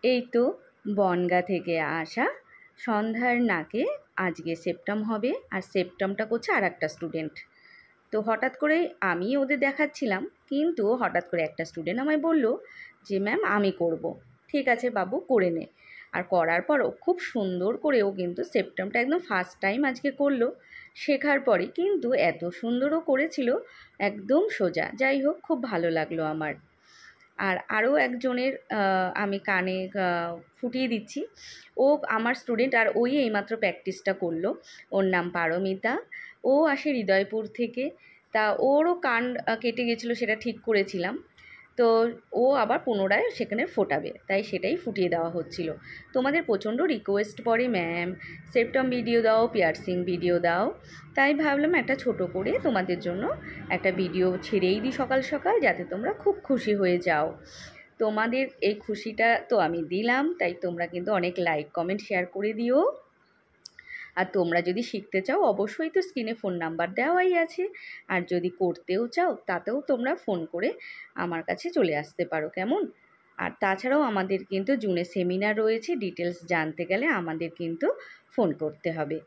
এই তো বনগাঁ থেকে আসা সন্ধ্যার নাকে আজকে সেপ্টাম হবে, আর সেপ্টামটা করছে আর একটা স্টুডেন্ট। তো হঠাৎ করেই আমি ওদের দেখাচ্ছিলাম, কিন্তু হঠাৎ করে একটা স্টুডেন্ট আমায় বলল যে ম্যাম আমি করব। ঠিক আছে বাবু, করে নে। আর করার পর ও খুব সুন্দর করে, ও কিন্তু সেপ্টামটা একদম ফার্স্ট টাইম আজকে করলো। শেখার পরে কিন্তু এত সুন্দরও করেছিল, একদম সোজা। যাই হোক, খুব ভালো লাগলো আমার। আর আরও একজনের আমি কানে ফুটিয়ে দিচ্ছি। ও আমার স্টুডেন্ট, আর ওই এইমাত্র প্র্যাকটিসটা করলো। ওর নাম পারমিতা। ও আসে হৃদয়পুর থেকে। তা ওরও কান কেটে গেছিলো, সেটা ঠিক করেছিলাম। তো ও আবার পুনরায় সেখানে ফোটাবে, তাই সেটাই ফুটিয়ে দেওয়া হচ্ছিল। তোমাদের প্রচণ্ড রিকোয়েস্ট পড়ে, ম্যাম সেপ্টাম ভিডিও দাও, পিয়ার্সিং ভিডিও দাও। তাই ভাবলাম একটা ছোট করে তোমাদের জন্য একটা ভিডিও ছেড়েই দিই সকাল সকাল, যাতে তোমরা খুব খুশি হয়ে যাও। তোমাদের এই খুশিটা তো আমি দিলাম, তাই তোমরা কিন্তু অনেক লাইক কমেন্ট শেয়ার করে দিও। আর তোমরা যদি শিখতে চাও, অবশ্যই তো স্ক্রিনে ফোন নাম্বার দেওয়াই আছে। আর যদি করতেও চাও, তাতেও তোমরা ফোন করে আমার কাছে চলে আসতে পারো, কেমন? আর তাছাড়াও আমাদের কিন্তু জুনে সেমিনার রয়েছে, ডিটেলস জানতে গেলে আমাদের কিন্তু ফোন করতে হবে।